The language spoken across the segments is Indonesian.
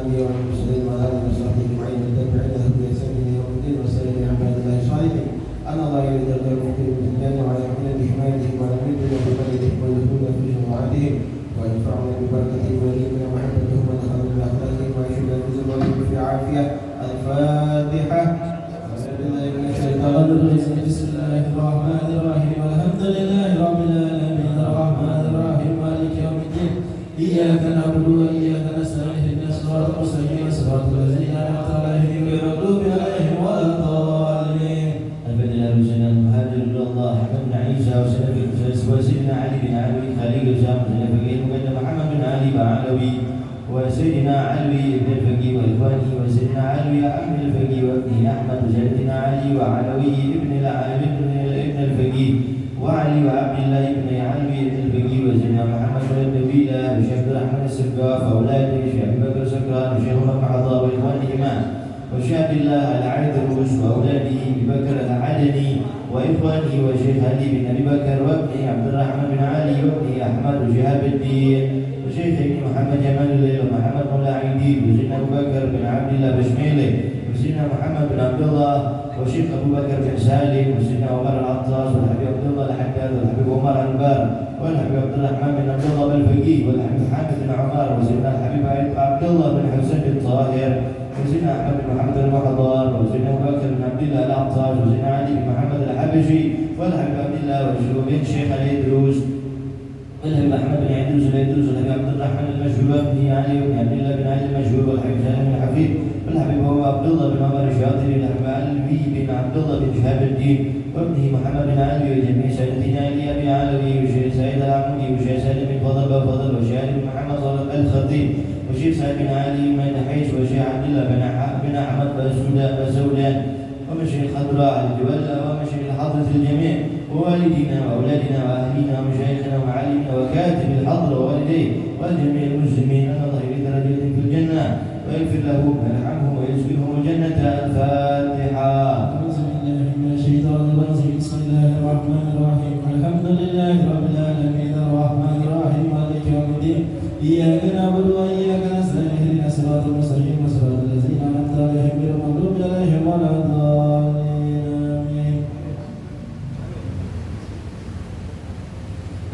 الأنبياء والمرسلين وعلى آله وصحبه أجمعين والتابعين لهم بإحسان إلى يوم الدين وسائر عباد الله الصالحين أن الله يريد المؤمنين بالجنة وعلى يحمل بحمايته وعلى مدهم وبفضلهم ويدخلون في جماعتهم وينفعنا ببركته ويجيبنا محبتهم ونخلق بأخلاقهم ويشهد في زمانهم في عافية. الفاتحة. بسم الله الرحمن الرحيم الحمد لله رب العالمين الرحمن الرحيم مالك يوم الدين إياك نعبد وإياك نستعين اهدنا الصراط المستقيم صراط الذين أنعمت عليهم غير المغضوب عليهم ولا الضالين. الفاتحة. سيدنا المهاجر إلى الله أحمد بن عيسى وسيدنا علي بن علوي خليل الإسلام الفقيه مقدم محمد بن علي بعلوي وسيدنا علوي بن الفقيه وإخوانه وسيدنا علوي عم الفقيه وابنه أحمد وسيدنا علي وعلوي ابن الفقيه وعلي وعبد الله بن علوي بن الفقيه وسيدنا محمد بن الدويلة وشيخ عبد الرحمن السقاف وأولاده شيخ أبي بكر سكران وشيخ محمد عطاء وإخوانهما وشيخ عبد الله العيدروس وأولاده ببكر العدني وإخوانه وشيخ علي بن أبي بكر وابنه عبد الرحمن بن علي وابنه أحمد وشهاب الدين وشيخ محمد جمال الليل ومحمد مولى عيدين وسيدنا أبو بكر بن عبد الله بشميلي وسيدنا محمد بن عبد الله وشيخ أبو بكر بن سالم وسيدنا عمر العطاس والحبيب عبد الله الحداد والحبيب عمر البار والحبيب عبد الرحمن بن عبد الله بن الفقيه والحبيب حامد بن عمر وسيدنا الحبيب عبد الله بن حسين الطاهر وسيدنا أحمد بن محمد المحضر وسيدنا أبو بكر بن عبد الله العطاس وسيدنا علي بن محمد الحبشي والحبيب عبد الله وبن شيخ الإدروس والحبيب أحمد بن عيدروس الإدروس والحبيب عبد الرحمن المشهور وابنه علي بن عبد الله بن علي المشهور والحبيب سالم بن حفيظ والحبيب هو عبد الله بن عمر الشاطري والحبيب علوي بن عبد الله بن شهاب الدين وابنه محمد بن علي وجميع سيدنا علي أبي علوي وشيخ سعيد العمودي وشيخ سالم بن فضل وشيخ علي بن محمد الخطيب وشيخ سعيد بن علي بن حيش وشيخ عبد الله بن أحمد بسودان ومشيخ خضراء الجبلة ومشيخ حضرة الجميع ووالدينا وأولادنا وأهلينا ومشايخنا ومعالمنا وكاتب الحضرة ووالديه وجميع المسلمين أن الله يريد درجاتهم في الجنة ويغفر لهم ويرحمهم ويسكنهم الجنة. الفاتحة. أعوذ بالله من الشيطان الرجيم بسم الله الرحمن الرحيم الحمد لله رب العالمين الرحمن الرحيم مالك يوم الدين إياك نعبد وإياك نستعين اهدنا الصراط المستقيم صراط الذين أنعمت عليهم غير المغضوب عليهم ولا الضالين.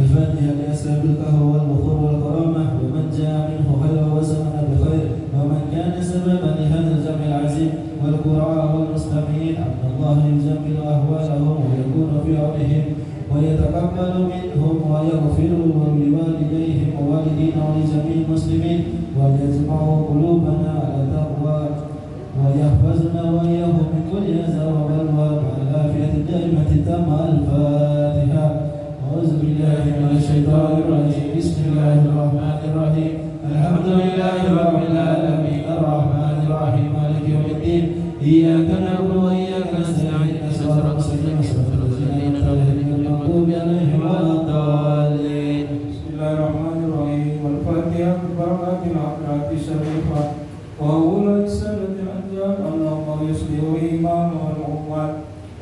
الفاتحة لأسباب القهوة والبخور والكرامة ومن جاء منه خير وسمع بخير ومن كان سببا لهذا الجمع العزيم والقراء والمستمعين أن الله يجمل أهوالهم ويكون في عونهم ويتقبل منهم ويغفر لوالديهم ووالدينا ولجميع المسلمين ويجمع قلوبنا على التقوى ويحفظنا وإياهم من كل أذى وبلوى مع العافية الدائمة التامة. الفاتحة. أعوذ بالله من الشيطان الرجيم بسم الله الرحمن الرحيم الحمد لله رب العالمين الرحمن الرحيم مالك يوم الدين إياك نعبد وإياك نستعين اهدنا الصراط المستقيم صراط الذين أنعمت عليهم غير المغضوب عليهم ولا الضالين. بسم الله الرحمن الرحيم والفاتحة ببركات العقرات الشريفة وأولى السنة الأنجاب أن الله يصلح الإيمان والأمة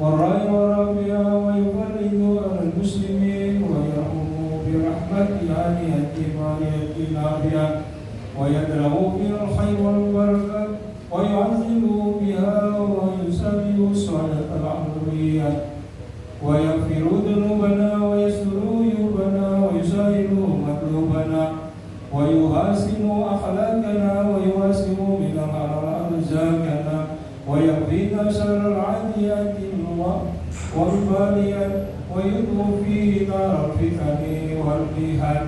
والرأي والرابعة ويفرج على المسلمين ويرحم برحمته آنية مالية نافية ويدرأ بها الخير والبركة ويعزل بها ويسبب صالح العمرية ويغفر ذنوبنا ويستر عيوبنا ويسهل مطلوبنا ويحسن أخلاقنا ويوسع من أرزاقنا ويكفينا شر العاديات والباليات ويطلب فيه نار الفتن والمحن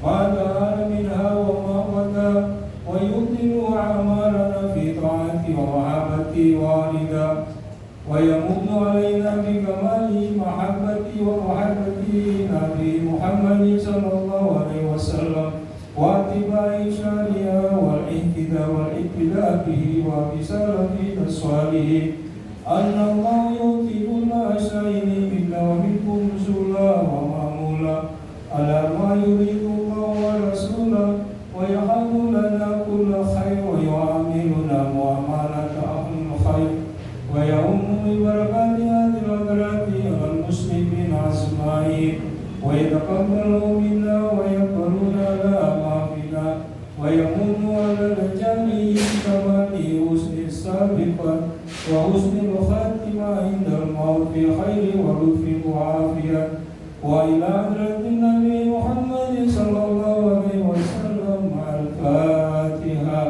ما ظهر منها وما بدا ويبطل أعمالنا في طاعة ومحبة والدا ويمن علينا بكمال محبة نبي محمد صلى الله عليه وسلم واتباع شريعة والاهتداء به وبسلفنا الصالحين أن الله يؤتي كل شيء منا ومنكم رسولا ومأمولا على ما يريد الله ورسوله ويحب لنا كل خير ويعاملنا معاملة أهل الخير ويؤم ببركات هذه الأدرات على المسلمين أجمعين ويتقبل منا ويقبلنا على ما فينا ويمن على الجميع الكمال حسن السابقة وحسن الخاتمة عند الموت خير ولطف وعافية وإلى حضرة النبي محمد صلى الله عليه وسلم مع الفاتحة.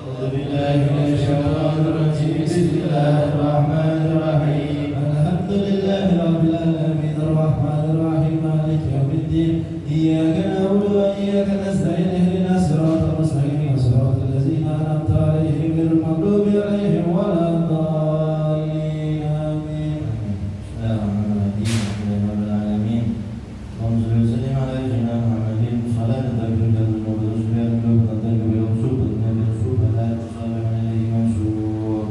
أعوذ بالله من الشيطان الرجيم. بسم الله الرحمن الرحيم. الحمد لله رب العالمين الرحمن الرحيم مالك يوم الدين إياك نعبد وإياك نستعين اهدنا الصراط المستقيم صراط الذين أنعمت عليهم غير المغضوب عليهم ولا الضالين آمين. بسم الله الرحمن الرحيم. الحمد لله رب العالمين. اللهم صل وسلم على سيدنا محمد صلاة تغفر لنا الذنوب وتشفي عنا القلوب وتنتهي بها الصوب وتنتهي الصوب لا تصالح عليه منسوب.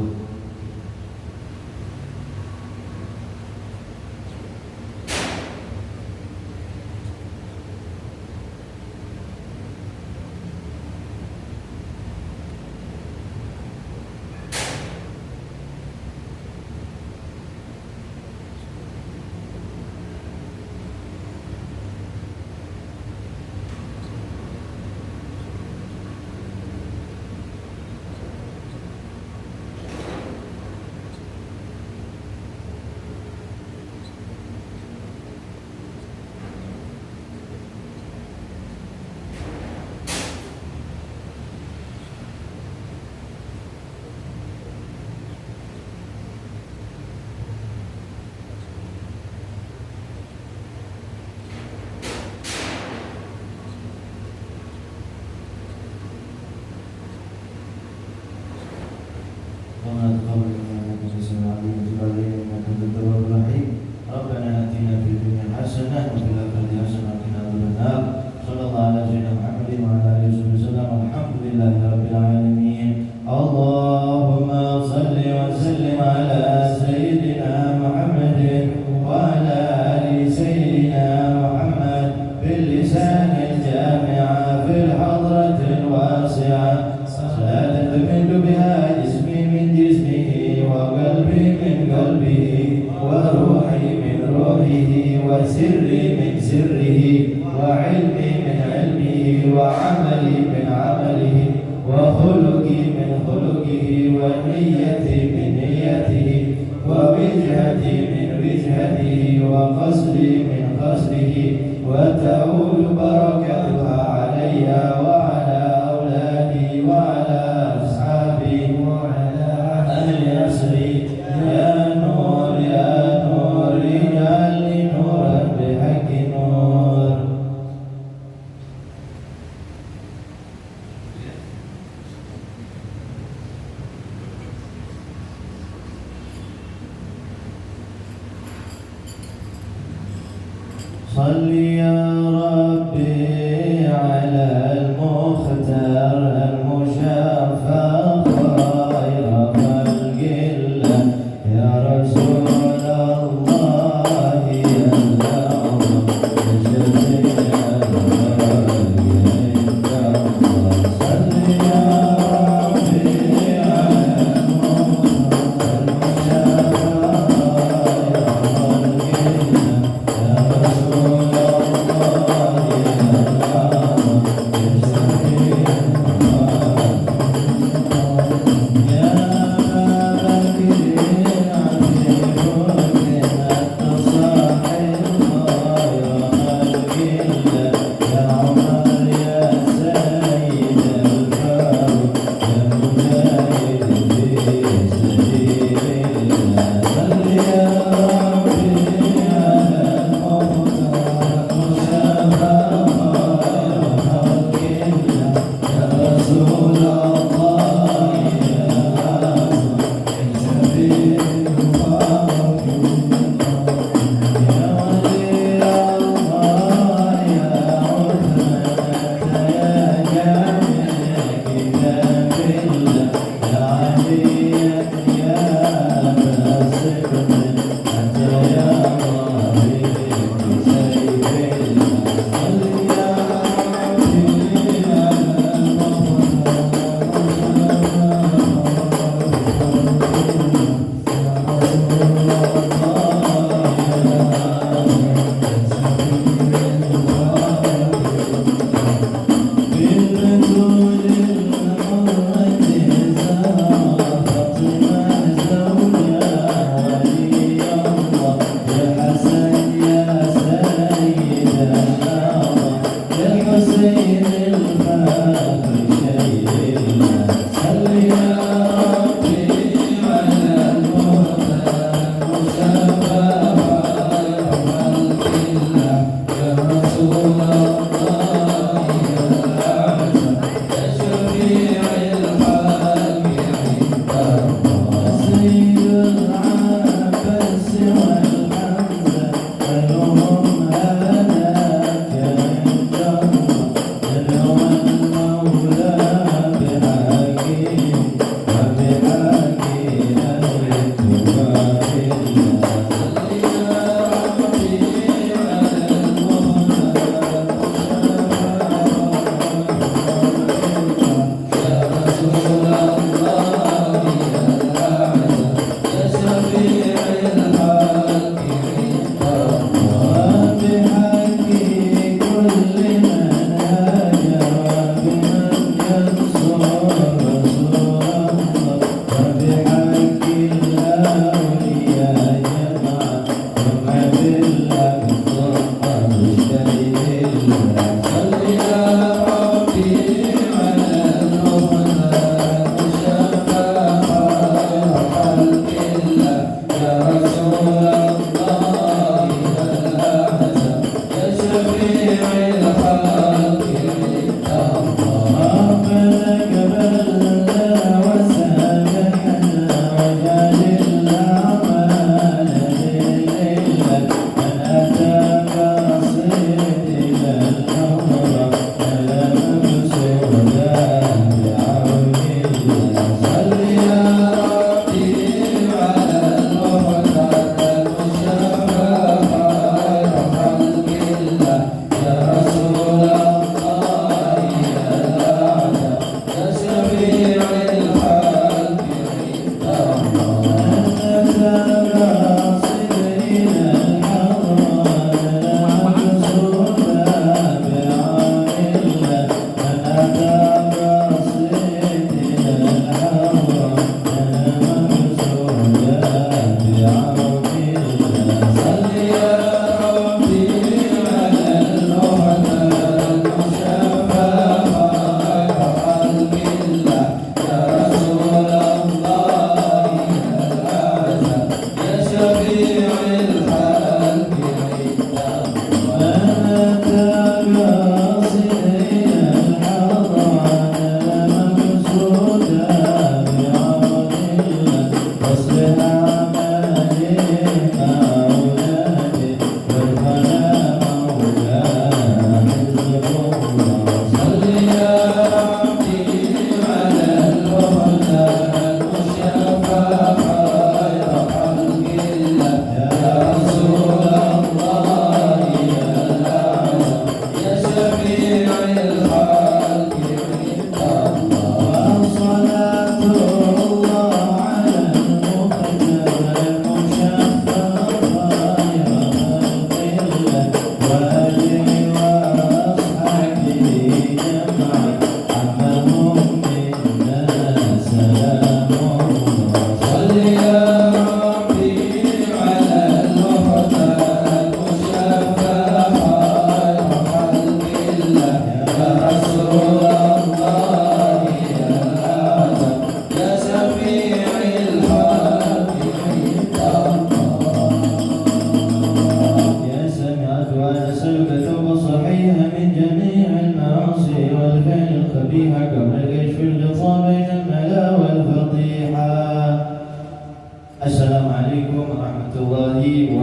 ربنا تقبل منا انك انت السميع العليم وتب علينا انك انت التواب الرحيم. ربنا اتنا في الدنيا حسنه وفي الاخره حسنه وقنا عذاب النار. صلى الله على سيدنا محمد وعلى اله وصحبه وسلم. الحمد لله رب العالمين. اللهم صل وسلم على سيدنا محمد وعلى ال سيدنا محمد باللسان الجامع في الحضره الواسعه صلاه تمد بها جسمي من جسمه وقلبي من قلبه وروحي من روحه وسري من سره وعلمي من علمه وعملي من عمله وخلقي من خلقه ونيتي من نيته ووجهتي من وجهته وقصدي من قصده وتعود بركتها علي وعلى أولادي وعلى أصحابي وعلى أهل نصري. يا نور يا نور اجعلني نورا بحق نور. صل يا ربي على المختار المشفى خير خلق الله يا رسول الله يا الله يا شفيع صل يا ربي على المختار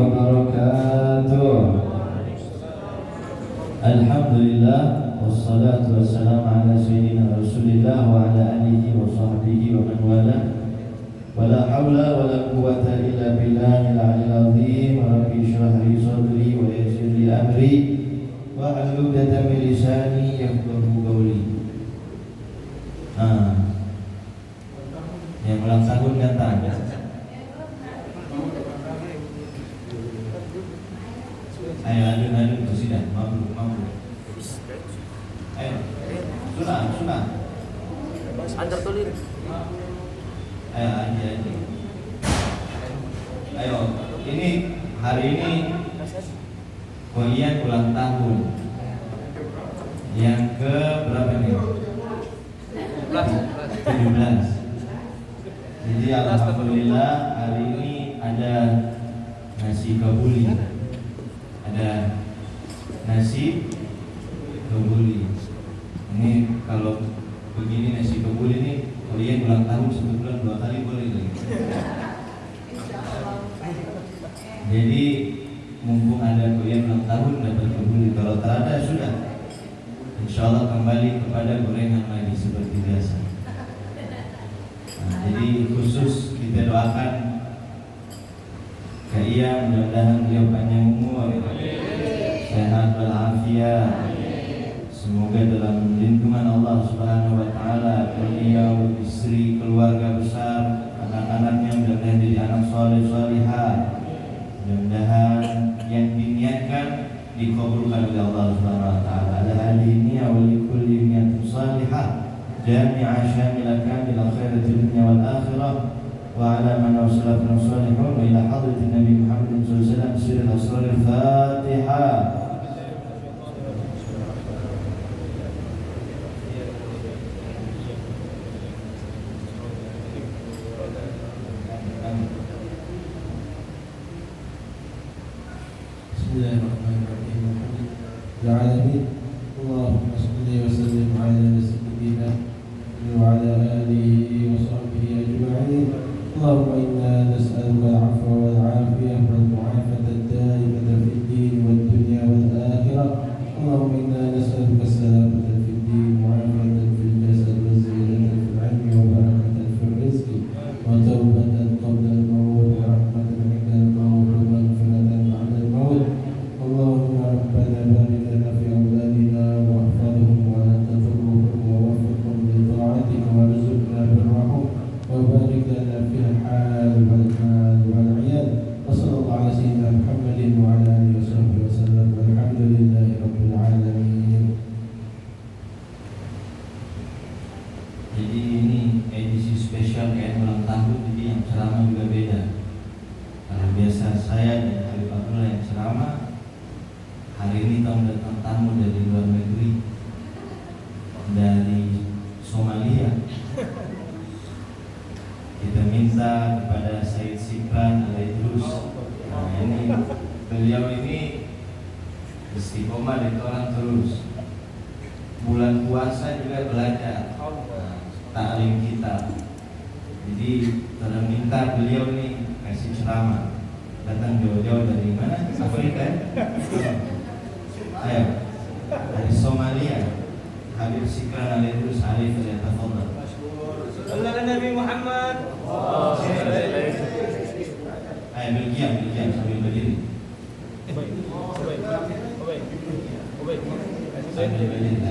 wabarakatuh. Alhamdulillah wassalatu wassalamu ala sayyidina Rasulillah wa ala alihi wa sahbihi wa man wala. Wala hawla wala quwwata illa billahil aliyyil azim. Rabbi shrah li sadri wa yassir li amri wa hlul 'uqdatam min lisani yafqahu qawli. Yang ulang tahun datang. Ayo adun presiden, mampu. Ayo, sudah. Antar tulir. Ayo aja. Ayo, ini hari ini Koian ulang tahun. Yang ke berapa nih? 17. Jadi alhamdulillah hari ini ada nasi kebuli. Ada nasi kebuli. Ini kalau begini nasi kebuli ini kalian ulang tahun sebulan 2 kali boleh lagi. Jadi mumpung ada kalian ulang tahun dapat kebuli. Kalau tak ada sudah, insya Allah kembali kepada gorengan lagi seperti biasa. Jadi khusus kita doakan ke ia, mudah-mudahan beliau panjang umur, sehat walafiat. Semoga dalam lindungan Allah Subhanahu wa taala beliau, istri, keluarga besar, anak-anaknya mudah-mudahan jadi anak saleh salihah. Mudah-mudahan yang diniatkan dikabulkan oleh Allah Subhanahu wa taala. Ala hadini wa likulli niyatin salihah jami'a syamila kamila khairatil dunya wal akhirah wa ala man wasalafna salihun wa ila hadratin Nabi Muhammad sallallahu alaihi wasallam sirrul asraril Fatihah. Bismillahirrahmanirrahim. Alhamdulillahirabbil Allahumma shalli wa sallim ala sayyidina wa ala alihi wa sahbihi ajma'in. Allahumma inna nas'aluka al-'afwa wal 'afiyah wal mu'afata ad-da'imata fid din wad dunya wal akhirah. Allahumma inna nas'aluka as-salamata fid din wa 'afiyatan fil jasad wa ziyadatan fil 'ilmi wa barakatan fil rizqi wa tawbatan qabla al-maut wa rahmatan 'inda al-maut wa maghfiratan ba'da al-maut. Allahumma rabbana barik lana fi awladina wa ihfadhhum wa la tadurruhum wa waffiqhum li ta'atika warzuqna birrahum wa barik lana fil hal wal mal wal 'iyad. Wa sallallahu ala sayyidina Muhammadin wa ala alihi wa sahbihi wa sallam. Walhamdulillahi rabbil alamin. Jadi ini edisi spesial kayak ulang tahun, jadi yang ceramah juga beda. Kalau biasa saya dan Habib Abdullah yang ceramah, hari ini kamu datang tamu dari luar negeri, dari Somalia. Kita minta kepada Said Sikran Al-Idrus. Nah, ini beliau ini istiqomah dari orang terus. Bulan puasa juga belajar taklim kitab. Jadi kita minta beliau ini kasih ceramah. Datang jauh-jauh dari mana? Afrika ya? Ayo, dari Somalia. Habib Sikran Al-Idrus Alif Al-Tafadhal. Sallallahu Nabi Muhammad. Ayo Belgium sambil berdiri. Sambil berdiri.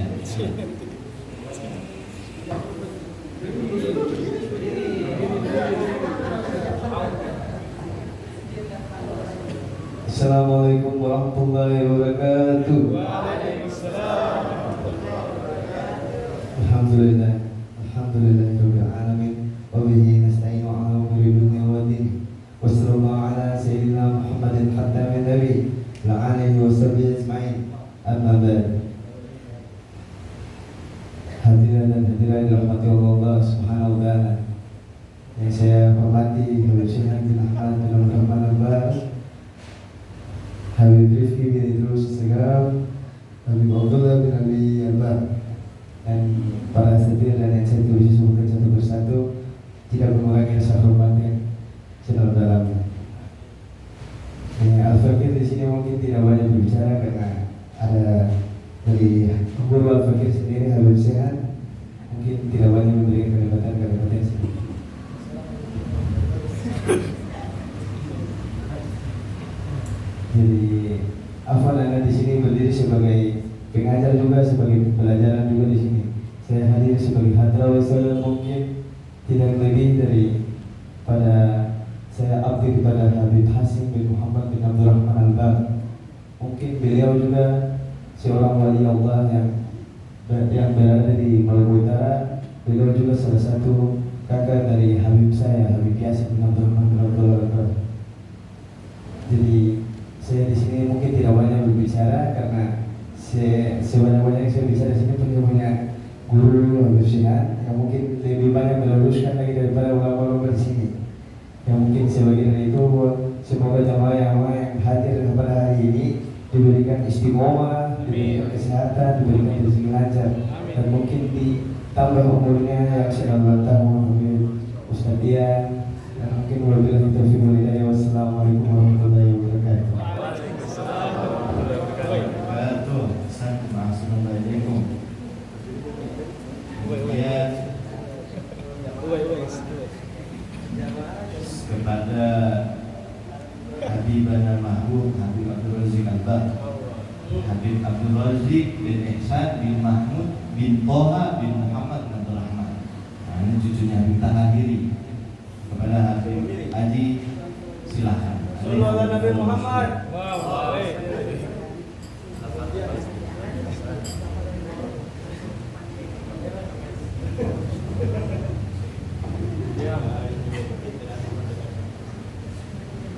Assalamualaikum warahmatullahi wabarakatuh. Alhamdulillah rabbil alamin wa bihi nasta'inu ala umuri dunya wa din. Wa sallallahu ala sayyidina Muhammadin khatamin nabi wa alihi wa sahbihi ajma'in. Amma ba'd. Hadirin dan hadirat dirahmati Allah Subhanahu wa taala. Yang saya hormati Habib Syekh bin Ahmad bin Rahman Al-Bas, Habib Rifki bin Idrus Segaf, Habib Abdullah bin Ali Al-Bas, dan para setir dan yang saya tulis disebutkan satu persatu, tidak mengurangi rasa hormatnya sedalam-dalamnya. mungkin tidak banyak berbicara karena ada dari guru Al-Fakir sendiri Habib Sehan, mungkin tidak banyak memberikan kalimat-kalimat sendiri. Jadi Afwan Anda di sini berdiri sebagai pengajar juga, sebagai pelajaran juga di sini. Saya hadir sebagai hadrawasul, mungkin tidak lebih dari pada saya abdi kepada Habib Hasim bin Muhammad bin Abdurrahman Al-Bab. Mungkin beliau juga seorang wali Allah yang berada di Maluku Utara. Beliau juga salah satu kakak dari Habib saya, Habib Yasin bin Abdurrahman bin Al-Bab. Jadi saya di sini mungkin tidak banyak berbicara karena sebanyak-banyak saya bicara di sini punya guru Habib Sehan yang mungkin lebih banyak meluruskan lagi daripada ulama-ulama di sini. Yang mungkin sebagian dari itu semoga jamaah yang hadir pada hari ini diberikan istiqomah, diberikan kesehatan, diberikan rezeki lancar, dan mungkin ditambah umurnya yang selama tahun Ustaz Dian, dan mungkin wabillahi taufiq wal hidayah. Wassalamualaikum warahmatullahi wabarakatuh. Assalamualaikum. Kemudian kepada Habibana Mahbub Habib Abdul Razik Al-Bab, Habib Abdul Razik bin Ihsan bin Mahmud bin Toha bin Muhammad bin Abdul Rahman. Nah, ini cucunya Habib Tahiri. Kepada Habib Haji, silahkan. Sallallahu alaihi Nabi Muhammad.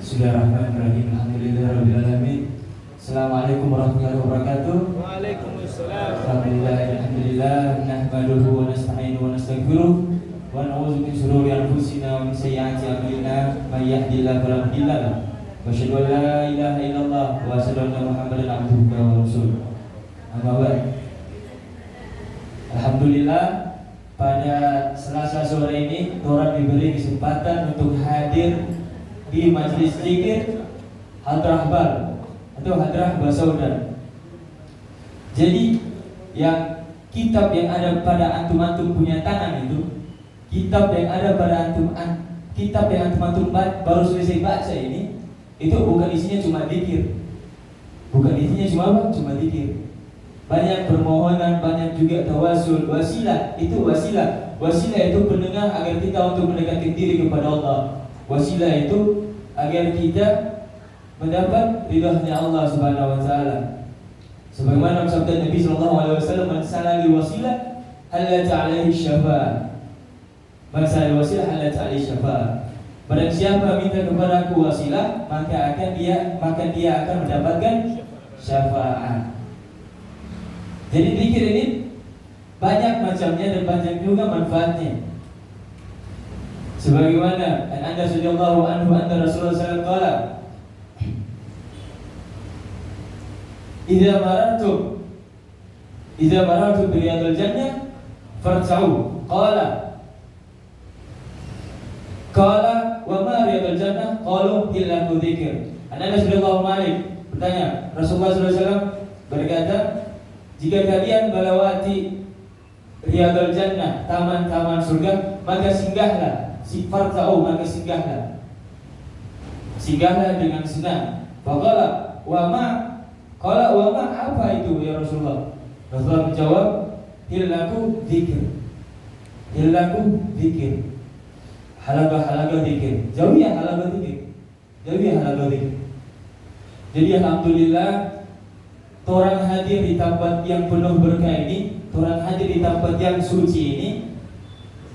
Bismillahirrahmanirrahim. Alhamdulillahirabbil alamin. Assalamualaikum warahmatullahi wabarakatuh. Waalaikumsalam. Alhamdulillah nahmaduhu wa nasta'inuhu wa nastaghfiruh wa na'udzu min shururi anfusina wa min sayyiati a'malina may yahdihillahu fala mudilla lahu wa asyhadu an la ilaha illallah wa asyhadu anna Muhammadan abduhu wa rasuluh. Amma ba'd. Alhamdulillah pada Selasa sore ini orang diberi kesempatan untuk hadir di majelis zikir Hadrah Bal atau Hadrah Basaudan. Jadi yang kitab yang ada pada antum-antum punya tangan itu, kitab yang ada pada kitab yang antum-antum baru selesai baca ini, itu bukan isinya cuma zikir. Bukan isinya cuma apa? Cuma zikir. Banyak permohonan, banyak juga tawasul, wasilah. Itu wasilah. Wasilah itu penengah agar kita untuk mendekatkan diri kepada Allah. Wasilah itu agar kita mendapat ridhanya Allah Subhanahu wa taala. Sebagaimana sabda Nabi sallallahu alaihi wasallam, "Man salali wasilah halat 'alaihi syafa'ah." Man salali wasilah halat 'alaihi syafa'ah. Barang siapa minta kepada aku wasilah, maka dia akan mendapatkan syafaat. Jadi zikir ini banyak macamnya dan banyak juga manfaatnya. Sebagaimana Anda radhiyallahu anhu anna Rasulullah sallallahu alaihi wasallam idza marartum bi riyadil jannah farta'u qala wa ma riyadil jannah qalu illa dzikr. Anas bin Malik bertanya, Rasulullah sallallahu alaihi wasallam berkata, jika kalian melewati riyadil jannah, taman-taman surga, maka singgahlah. Farta'u, maka singgahlah dengan senang. Faqala wa ma, qala wa ma, apa itu ya Rasulullah? Rasulullah menjawab, hillaku dzikir. Hillaku dzikir. Halaga dzikir. Jauhi halaga dzikir. Jadi alhamdulillah orang hadir di tempat yang penuh berkah ini, orang hadir di tempat yang suci ini.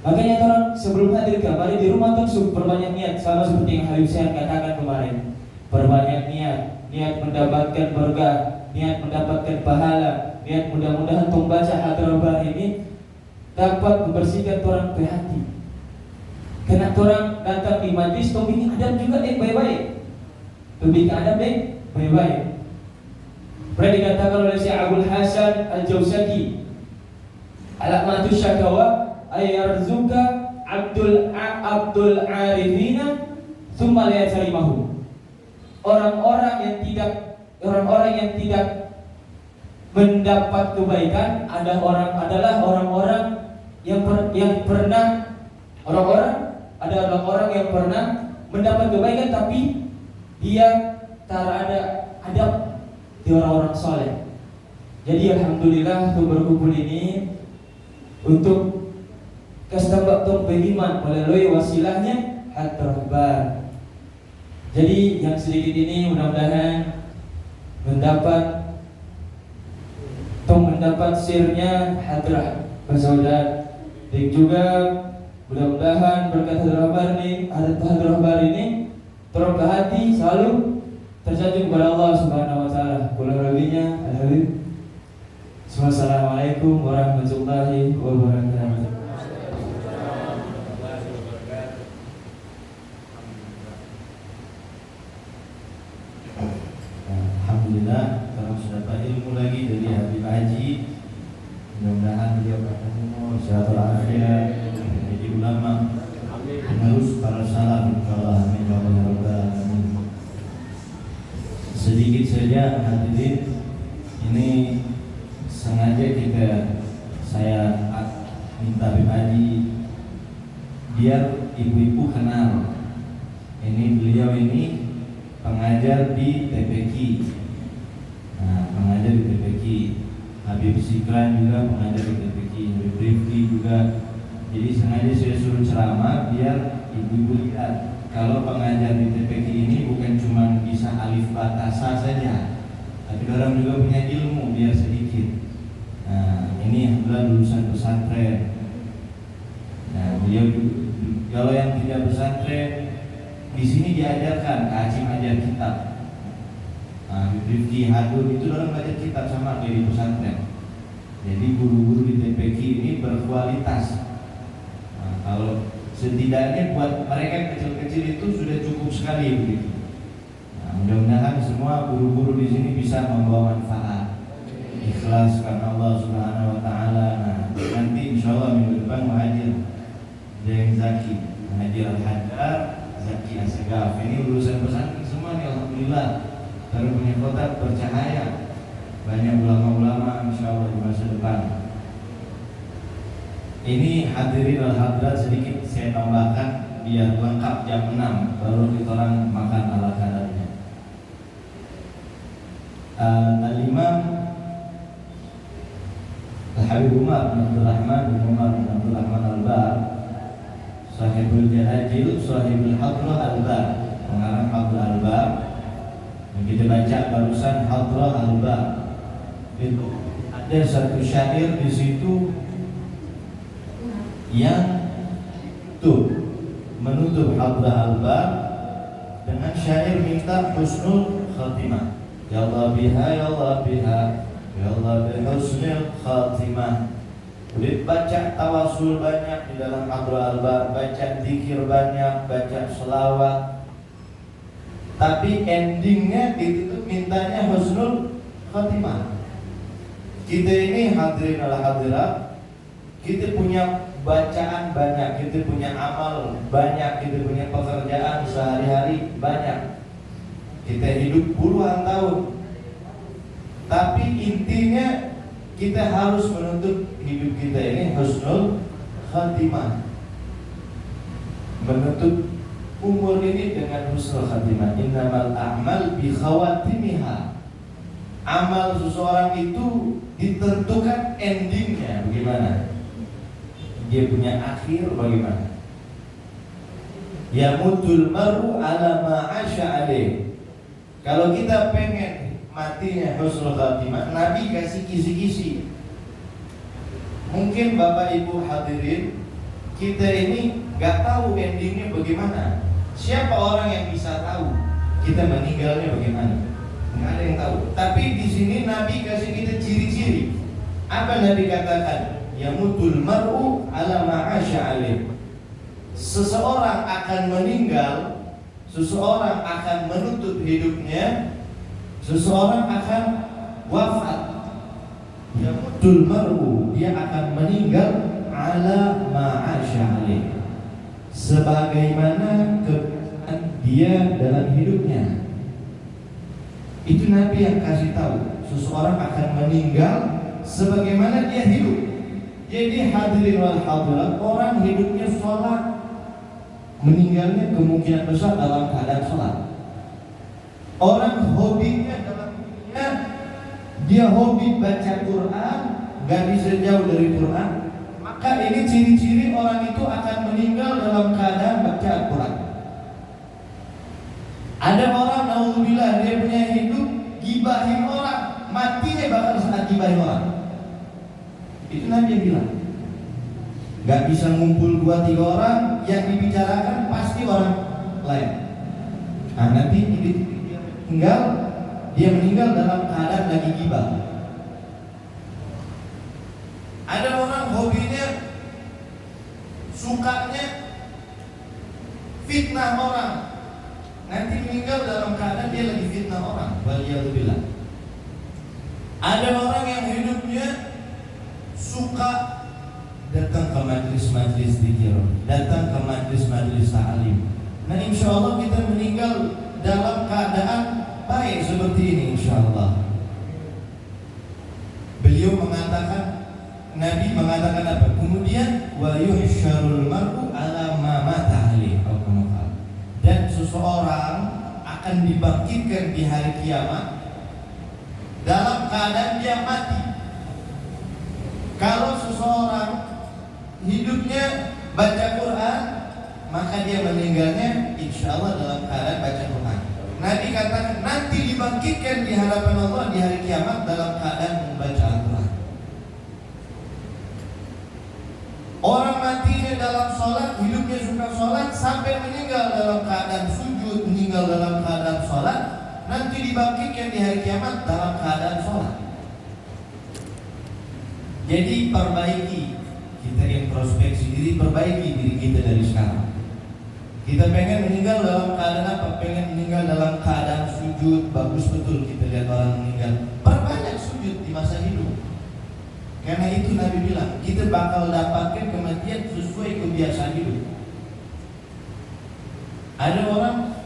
Makanya orang sebelum hadir kembali di rumah tuh perbanyak niat, sama seperti yang Habib Sehan katakan kemarin. Perbanyak niat mendapatkan berkah, niat mendapatkan pahala, niat mudah-mudahan membaca Hadrah Bar ini dapat membersihkan orang ke hati. Karena orang datang di majlis tuh bikin adab juga baik-baik. Bikin adab baik-baik. Pernah dikatakan oleh Syekh Abdul Hasan Al-Jauzaki, alamatu syakawa ayarzuka Abdul Arifina thumma la yasrimahu. Orang-orang yang tidak orang-orang yang tidak mendapat kebaikan adalah orang-orang yang pernah mendapat kebaikan tapi dia tak ada adab di orang-orang soleh. Jadi alhamdulillah untuk berkumpul ini untuk kastabaktum beriman melalui wasilahnya Hadrahbar. Jadi yang sedikit ini mudah-mudahan mendapat sirnya Hadrah Basaudat, dan juga mudah-mudahan berkat Hadrahbar ini turun ke hati selalu terjatuh kepada Allah Subhanahu wa taala. Kurang lebihnya alhamdulillah. Wassalamualaikum warahmatullahi wabarakatuh. Alhamdulillah, kalau sudah dapat ilmu lagi dari Habib Haji, mudah-mudahan beliau berkah umur, sehat walafiat, menjadi ulama, penerus para salaf, insyaallah. Amin ya rabbal alamin. Sedikit saja hadirin, ini sengaja saya minta Habib Haji biar ibu-ibu kenal. Beliau ini pengajar di TPQ. Pengajar di TPQ. Habib Sikran juga pengajar di TPQ. Habib Rifki juga. Jadi sengaja saya suruh ceramah biar ibu-ibu lihat kalau pengajar di TPQ ini bukan cuma bisa alif ba ta sa saja, tapi orang juga punya ilmu biar sedikit. Ini adalah lulusan pesantren. Beliau kalau yang tidak pesantren di sini diajarkan Acim ajar kitab. Rifki Hadul itu orang belajar kitab sama kayak di pesantren. Jadi guru-guru di TPQ ini berkualitas. Kalau setidaknya buat mereka yang kecil-kecil itu sudah cukup sekali begitu. Mudah-mudahan semua guru-guru di sini bisa membawa manfaat, ikhlas karena Allah Subhanahu wa taala. Nanti insyaallah minggu depan mengajar Zain Zaki, mengajar Al-Haddar, Zaki Asgaf. Ini lulusan pesantren semua nih, alhamdulillah. Baru punya kotak bercahaya. Banyak ulama-ulama insyaallah di masa depan. Ini hadirin al-hadrat sedikit saya tambahkan biar lengkap jam 6 baru kita orang makan ala kadarnya. Al-Imam Al-Habib Umar bin Abdul Rahman bin Umar bin Abdul Rahman Al-Bar, Sahibul Jahajil, Sahibul Hadrah Al-Bar, pengarang Hadrah Al-Bar. Yang kita baca barusan Hadrah Al-Bar. Itu ada satu syair di situ yang menutup Hadrah Al-Bar dengan syair minta husnul khatimah. Ya Allah biha, ya Allah biha, ya Allah bihusnul khatimah. Udah baca tawasul banyak di dalam Hadrah Al-Bar, baca zikir banyak, baca selawat, tapi endingnya itu mintanya husnul khatimah. Kita ini hadirin al-hadirat, kita punya bacaan banyak, kita punya amal banyak, kita punya pekerjaan sehari-hari banyak. Kita hidup puluhan tahun, tapi intinya kita harus menuntut hidup kita ini husnul khatimah, menuntut umur ini dengan husnul khatimah. Innamal a'mal bi khawatimiha. Amal seseorang itu ditentukan endingnya bagaimana, dia punya akhir bagaimana. Yamutul mar'u ala ma 'asha alaih. Kalau kita pengen matinya husnul khatimah, Nabi kasih kisi-kisi. Mungkin Bapak Ibu hadirin, kita ini gak tahu endingnya bagaimana. Siapa orang yang bisa tahu kita meninggalnya bagaimana? Nggak ada yang tahu. Tapi di sini Nabi kasih kita ciri-ciri. Apa Nabi katakan? Yamutul mar'u ala ma 'asha alaih. Seseorang akan meninggal, seseorang akan menutup hidupnya, seseorang akan wafat. Yamutul mar'u, dia akan meninggal ala ma 'asha alaih, sebagaimana keadaan dia dalam hidupnya. Itu Nabi yang kasih tahu seseorang akan meninggal sebagaimana dia hidup. Jadi hadirin wal hadirat, orang hidupnya sholat, meninggalnya kemungkinan besar dalam keadaan sholat. Orang hobinya dalam dunia, dia hobi baca Quran, gak bisa jauh dari Quran, maka ini ciri-ciri orang itu akan meninggal dalam keadaan baca Al-Quran. Ada orang, naudzubillah, dia punya hidup gibahin orang, matinya bakal saat gibahin orang. Itu Nabi yang bilang, gak bisa ngumpul 2-3 orang, yang dibicarakan pasti orang lain. Nah, nanti dia meninggal dalam keadaan lagi gibah. Ada orang hobinya, sukanya fitnah orang, nanti meninggal dalam keadaan dia lagi fitnah orang. Waliyadzubillah. Ada orang yang hidupnya suka datang ke majlis-majlis zikir, datang ke majlis-majlis ta'lim. Nah, insya Allah kita meninggal dalam keadaan baik seperti ini, insya Allah. Beliau mengatakan, Nabi mengatakan apa? Kemudian wa yuhsyarul mar'u ala ma mata alaihi. Dan seseorang akan dibangkitkan di hari kiamat dalam keadaan dia mati. Kalau seseorang hidupnya baca Quran, maka dia meninggalnya insya Allah dalam keadaan baca Quran. Nabi katakan nanti dibangkitkan di hadapan Allah di hari kiamat dalam keadaan membaca Al-Quran. Orang matinya dalam sholat, hidupnya suka sholat, sampai meninggal dalam keadaan sujud, meninggal dalam keadaan sholat, nanti dibangkitkan di hari kiamat dalam keadaan sholat. Jadi perbaiki, kita introspeksi diri, perbaiki diri kita dari sekarang. Kita pengen meninggal dalam keadaan apa? Pengen meninggal dalam keadaan sujud. Bagus betul kita lihat orang meninggal, perbanyak sujud di masa hidup. Karena itu Nabi bilang, kita bakal dapatkan kematian sesuai kebiasaan hidup. Ada orang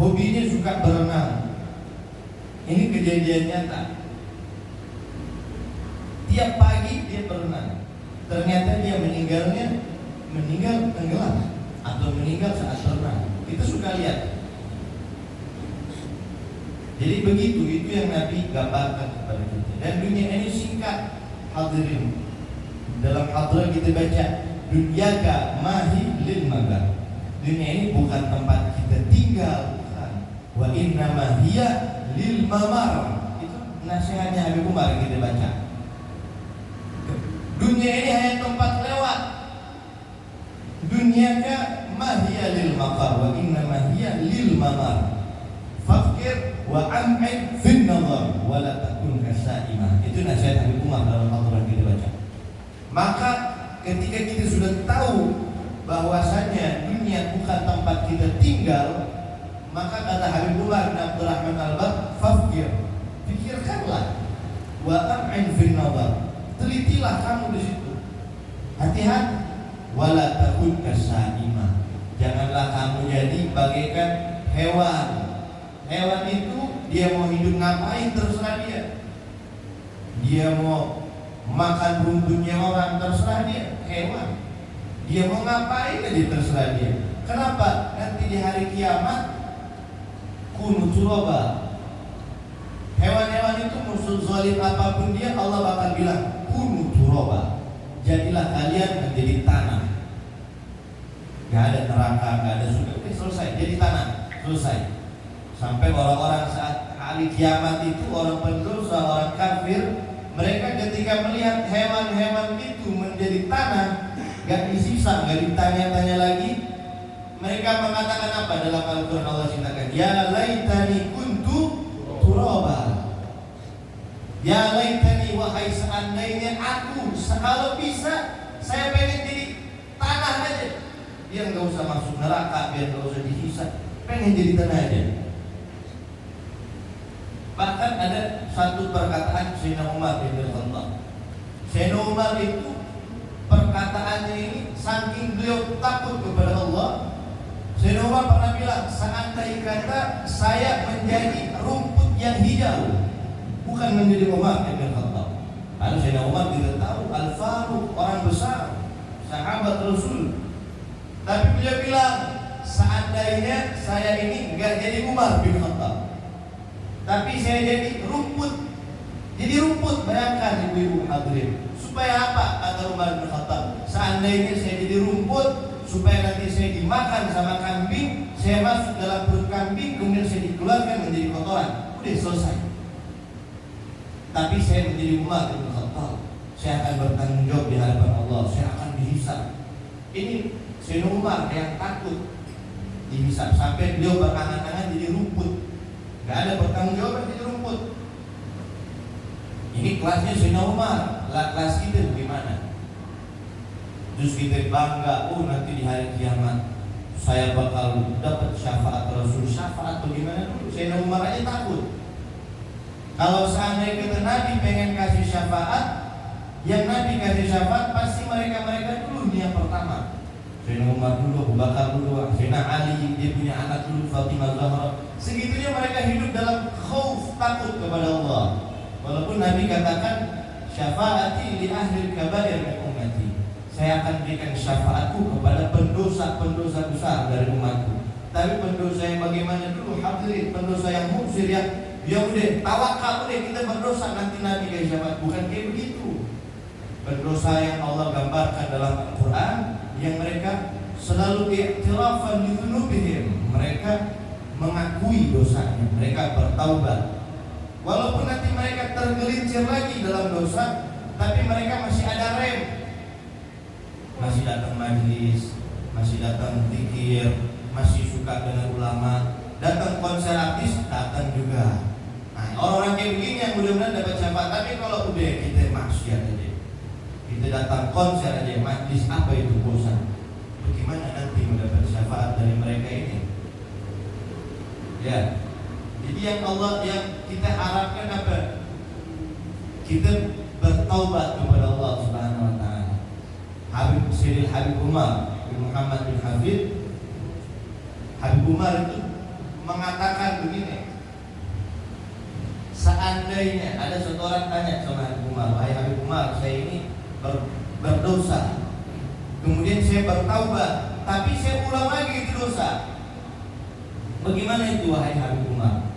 hobinya suka berenang. Ini kejadian nyata. Tiap pagi dia berenang. Ternyata dia meninggal tenggelam atau meninggal saat berenang. Kita suka lihat. Jadi begitu, itu yang Nabi gambarkan kepada kita. Dan dunia ini singkat, hadirin. Dalam hadrat kita baca, dunyaka mahi lil magar. Dunia ini bukan tempat kita tinggal, bukan. Wa inna mahiya lil mamar. Itu nasihatnya Habib Umar yang kita baca. Dunia ini hanya tempat lewat. Dunyaka mahiya lil maqar wa inna mahiya lil mamar. Fakir wa am'id fin nazar wa la takun kasaimah. Itu nasihat Habib Umar dalam al-Quran kita baca. Maka ketika kita sudah tahu bahwasanya dunia bukan tempat kita tinggal, maka kata Habib Umar bin Abdurrahman Al-Bab, fakir, pikirkanlah, wa am'id fin nazar, telitilah kamu di situ. Hati-hati, wa la takun kasaimah. Janganlah kamu jadi bagaikan hewan. Hewan itu dia mau hidup ngapain terserah dia. Dia mau makan rumputnya orang terserah dia. Hewan. Dia mau ngapain aja terserah dia. Kenapa? Nanti di hari kiamat kunu turaba. Hewan-hewan itu musuh zalim apapun dia, Allah bakal bilang kunu turaba. Jadilah kalian menjadi tanah. Gak ada neraka, gak ada surga. Oke, selesai. Jadi tanah. Selesai. Sampai orang-orang saat hari kiamat itu, orang pendosa, orang kafir, mereka ketika melihat hewan-hewan itu menjadi tanah, gak disisa, gak ditanya-tanya lagi, mereka mengatakan apa? Dalam Al-Quran Allah ceritakan, ya laitani kuntu turaba. Ya laitani, wahai seandainya aku, kalau bisa saya pengen jadi tanah aja, biar gak usah masuk neraka, biar gak usah disisa, pengen jadi tanah aja. Bahkan ada satu perkataan Sayyidina Umar bin Khattab. Sayyidina Umar itu perkataannya ini saking beliau takut kepada Allah. Sayyidina Umar pernah bilang, seandainya kata saya menjadi rumput yang hijau, bukan menjadi Umar bin Khattab. Karena Sayyidina Umar kita tahu Al-Faruq, orang besar, sahabat Rasul. Tapi beliau bilang, seandainya saya ini enggak jadi Umar bin Khattab, tapi saya jadi rumput. Jadi rumput, bayangkan ibu-ibu hadirin. Supaya apa? Kata Umar bin Khattab, seandainya saya jadi rumput, supaya nanti saya dimakan sama kambing, saya masuk dalam perut kambing, kemudian saya dikeluarkan menjadi kotoran. Udah selesai. Tapi saya menjadi Umar bin Khattab, saya akan bertanggung jawab di hadapan Allah, saya akan dihisab. Ini Sayyidina Umar yang takut dihisab sampai beliau berangan-angan jadi rumput. Gak ada bertanggung jawab jadi rumput. Ini kelasnya Sayyidina Umar, kelas kita bagaimana? Terus kita bangga, oh nanti di hari kiamat saya bakal dapat syafaat Rasul. Syafaat bagaimana dulu? Sayyidina Umar aja takut. Kalau seandainya kita Nabi pengen kasih syafaat, yang Nabi kasih syafaat pasti mereka dulu nih yang pertama. Sayyidina Umar dulu, Abu Bakar dulu, Sayyidina Ali, dia punya anak dulu, Fatimah Zahra. Segitunya mereka hidup dalam khauf, takut kepada Allah. Walaupun Nabi katakan, syafaati li ahli kabair min ummati, saya akan berikan syafaatku kepada pendosa-pendosa besar dari umatku. Tapi pendosa yang bagaimana dulu? Hadirin, pendosa yang mufsir, ya udah tawakal, udah kita berdosa nanti Nabi kasih syafaat. Bukan kayak begitu. Pendosa yang Allah gambarkan dalam Al-Quran, yang mereka selalu i'tirafan li dzunubihim, mereka mengakui dosanya, mereka bertaubat. Walaupun nanti mereka tergelincir lagi dalam dosa, tapi mereka masih ada rem. Masih datang majlis, masih datang zikir, masih suka dengan ulama, datang konser artis, datang juga. Nah, orang-orang kayak begini yang mudah-mudahan dapat syafaat. Tapi kalau udah kita maksiat aja, kita datang konser aja, majlis, apa itu bosan? Bagaimana nanti mendapat syafaat dari mereka ini? Ya, jadi yang Allah yang kita harapkan apa? Kita bertaubat kepada Allah Subhanahu Wa Taala. Habib Umar bin Muhammad bin Habib Umar itu mengatakan begini, seandainya ada seorang tanya sama Habib Umar, wahai Habib Umar, saya ini berdosa, kemudian saya bertaubat, tapi saya ulang lagi itu dosa, bagaimana itu wahai Habib Umar?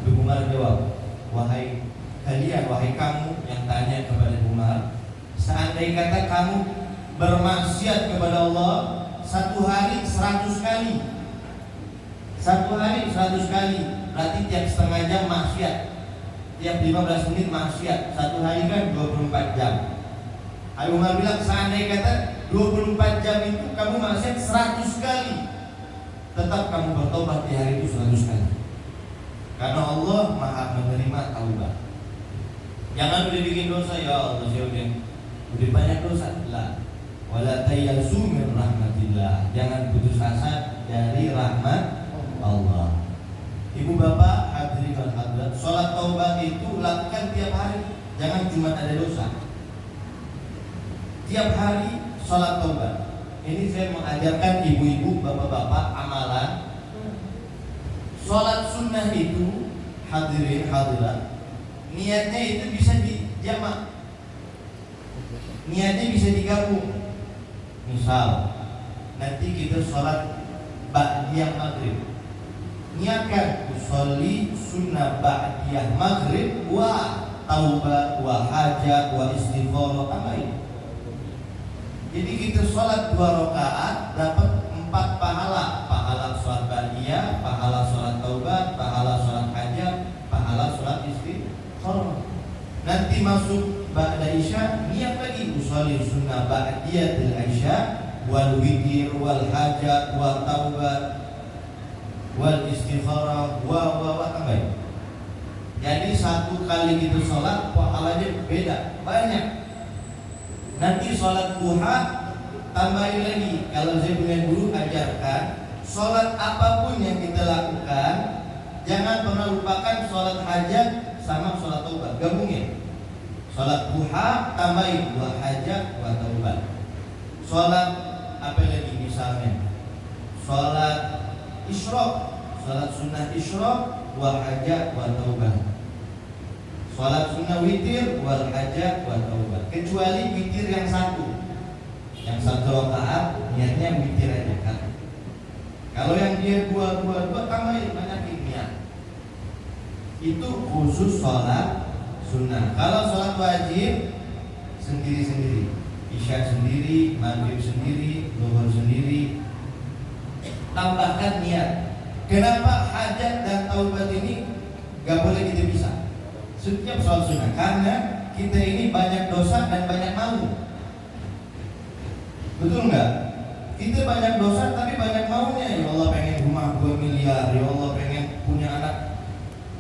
Habib Umar jawab, wahai kalian, wahai kamu yang tanya kepada Umar, seandainya kata kamu bermaksiat kepada Allah satu hari 100 kali, satu hari 100 kali, berarti tiap setengah jam maksiat, tiap 15 menit maksiat, satu hari kan 24 jam. Habib Umar bilang, seandainya kata 24 jam itu kamu maksiat 100 kali, tetap kamu bertobat di hari itu 100 kali, karena Allah maha menerima taubat. Jangan udah bikin dosa, ya Allah saya udah banyak dosa lah. Wala tayyasu min rahmatillah, jangan putus asa dari rahmat Allah. Ibu bapak hadirin dan hadirat, sholat taubat itu lakukan tiap hari, jangan cuma ada dosa. Tiap hari sholat taubat. Ini saya mengajarkan ibu-ibu, bapak-bapak amalan. Sholat sunnah itu hadirin hadirat, niatnya itu bisa dijamak, niatnya bisa digabung. Misal nanti kita sholat ba'diyah maghrib, niatkan usolli sunnah ba'diyah maghrib wa taubat wa hajat wa istighfarah, tambahin. Jadi kita sholat 2 rakaat dapat 4 pahala, pahala sholat ba'diyah, pahala sholat taubat, pahala sholat hajat, pahala sholat istighfarah. Nanti masuk ba'da isya, niat lagi usolli sunnah ba'diyatil isya wal witir wal hajat wal taubat wal istigharah wa tambahin. Jadi satu kali kita sholat pahalanya beda, banyak. Nanti sholat duha tambahin lagi. Kalau saya punya guru ajarkan, sholat apapun yang kita lakukan, jangan pernah lupakan sholat hajat sama sholat taubat, gabungin. Sholat duha tambahin dua hajat dua taubat. Sholat apa lagi misalnya? Sholat isyraq, sholat sunnah isyraq wal hajat wa taubah. Salat sunnah witir wal hajat wa taubah. Kecuali witir yang satu rakaat niatnya witir aja kan. Kalau yang dia dua tambahin banyakin niat. Itu khusus salat sunnah. Kalau salat wajib sendiri-sendiri, isya sendiri, maghrib sendiri, zuhur sendiri. Tambahkan niat. Kenapa hajat dan taubat ini gak boleh kita bisa setiap sholat sunnah? Karena kita ini banyak dosa dan banyak malu. Betul nggak? Kita banyak dosa tapi banyak maunya. Ya Allah pengen rumah 2 miliar, ya Allah pengen punya anak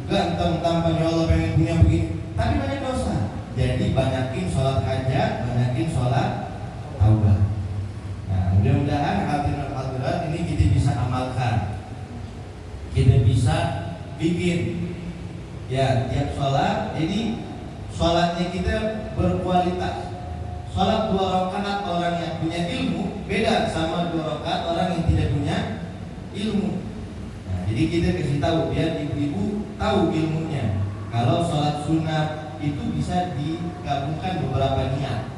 ganteng tampan, ya Allah pengen punya begini. Tapi banyak dosa. Jadi banyakin sholat hajat, banyakin sholat taubat. Nah, mudah-mudahan hadirat ini kita bisa amalkan. Kita bisa bikin ya tiap sholat. Jadi sholatnya kita berkualitas. Sholat 2 rakaat orang yang punya ilmu beda sama 2 rakaat orang yang tidak punya ilmu. Nah, jadi kita kasih tahu biar ibu-ibu tahu ilmunya. Kalau sholat sunnah itu bisa digabungkan beberapa niat.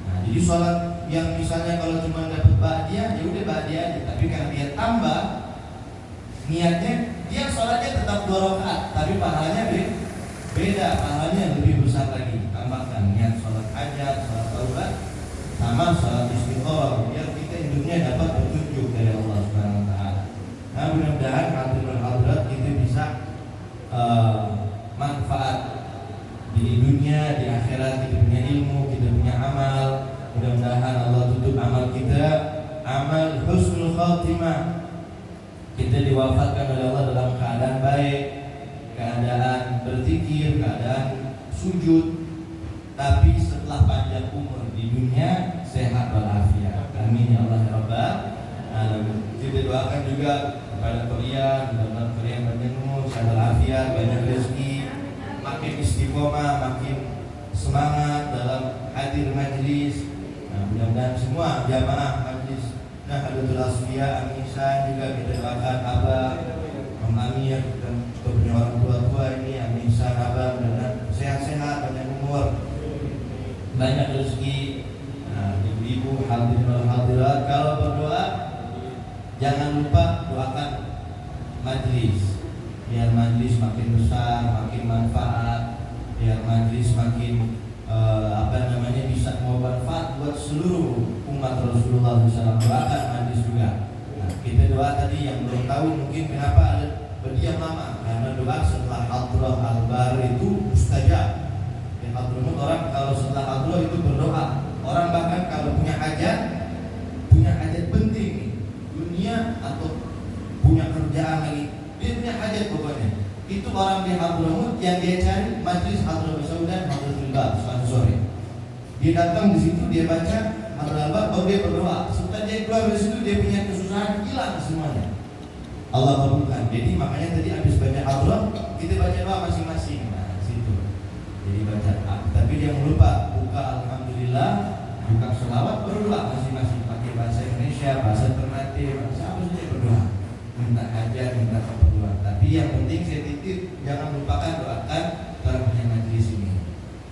Nah, jadi sholat yang misalnya kalau cuma dapat ba'diyah ya udah ba'diyah aja. Tapi karena dia tambah niatnya, dia sholatnya tetap 2 rakaat, tapi pahalanya beda, pahalanya lebih besar lagi. Tambahkan niat sholat hajat, sholat taubat, sama sholat istikharah, biar kita hidupnya dapat petunjuk dari Allah Subhanahu Wa Taala. Nah, mudah-mudahan hadirat kita bisa manfaat di dunia, di akhirat. Kita punya ilmu, kita punya amal. Mudah-mudahan Allah tutup amal kita, amal husnul khatimah. Kita diwafatkan oleh Allah dalam keadaan baik, keadaan berzikir, keadaan sujud, tapi setelah panjang umur di dunia, sehat walafiat. Amin ya Allah ya Rabbal alamin. Kita doakan juga kepada kalian, mudah-mudahan kalian banyak umur, sehat walafiat, banyak rezeki, makin istiqomah, makin semangat dalam hadir majlis. Nah, mudah-mudahan semua jamaah majlis Nahdlatul Asfiya Amisan juga kita doakan Abah, Om Amir dan punya orang tua ini Amisan, Abah dan sehat-sehat, banyak umur, banyak rezeki. Nah, ibu-ibu hadirin wal hadirat, kalau berdoa jangan lupa doakan majlis, biar majlis makin besar, makin manfaat, biar majlis makin bisa bermanfaat buat seluruh umat Rasulullah SAW. Doakan majlis juga. Nah, kita doa tadi yang belum tahu mungkin kenapa ada berdiam lama, karena doa setelah hadrah al-bar itu mustajab. Di hadrah orang kalau setelah hadrah itu berdoa. Orang bahkan kalau punya hajat penting dunia atau punya kerjaan lagi, dia punya hajat pokoknya. Itu orang di Hadramut yang dia cari majlis Hadramut Saudan, Hadratul Bab selasa sore. Dia datang di situ, dia baca Hadratul Bab, baru dia berdoa. Setelah dia keluar dari situ, dia punya kesusahan hilang semuanya. Allah kabulkan. Jadi makanya tadi habis baca Hadram, kita baca doa masing-masing. Nah, situ. Jadi baca. Tapi jangan lupa buka alhamdulillah, buka selawat, berdoa masing-masing pakai bahasa Indonesia, bahasa Ternate, bahasa apa saja berdoa. Minta hajat, minta keperluan. Tapi yang penting saya titip, jangan lupakan doakan para punya majlis ini.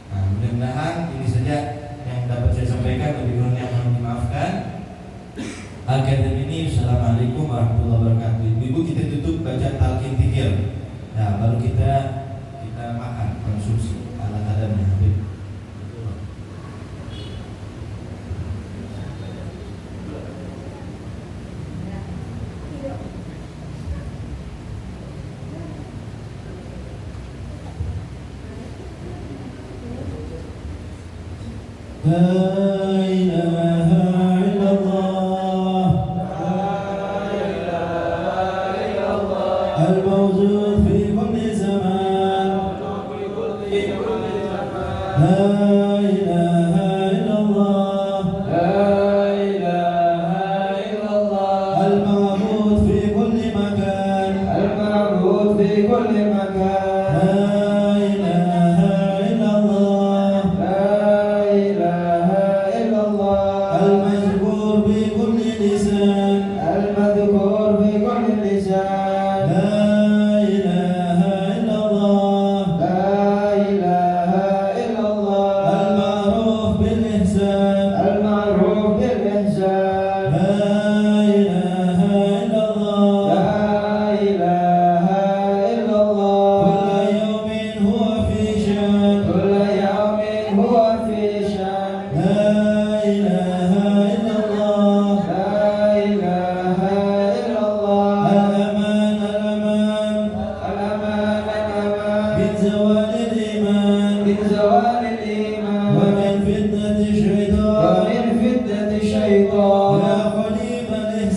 Nah, mudah-mudahan ini saja yang dapat saya sampaikan. Lebih kurangnya mohon dimaafkan. Akhir ini, assalamualaikum warahmatullahi wabarakatuh. Ibu kita tutup baca talqin dzikir. Nah, baru kita makan konsumsi ala adabnya. La ilaha illallah, al-mawjud fi kulli zaman. La ilaha illallah, al-ma'bud fi kulli makan. La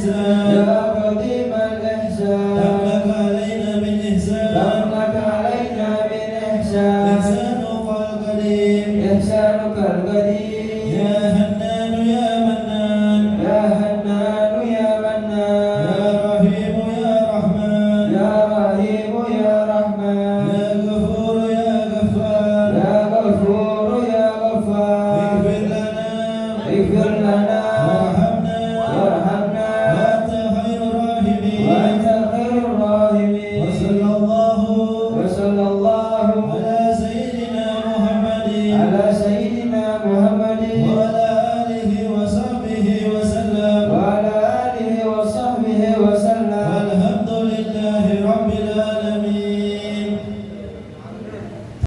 الإحسان يا قديم الإحسان كم لك علينا من إحسان كم لك علينا من إحسان إحسانك القديم إحسانك القديم يا حنان يا منان يا حنان يا منان يا رحيم يا رحمن يا رحيم يا رحمن يا غفور يا غفار يا غفور يا غفار اغفر لنا اغفر لنا وارحمنا وارحمنا وأنت خير الراحمين وأنت خير الراحمين وصلى الله على سيدنا محمد وعلى آله وصحبه وسلم وعلى آله وصحبه وسلم